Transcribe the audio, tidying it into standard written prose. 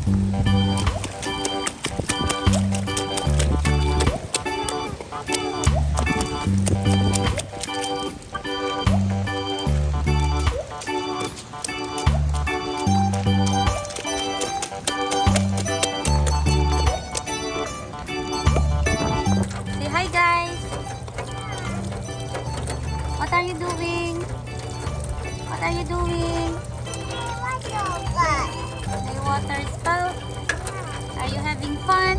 Say hi guys! What are you doing? What are you doing? Play water spout. Are you having fun?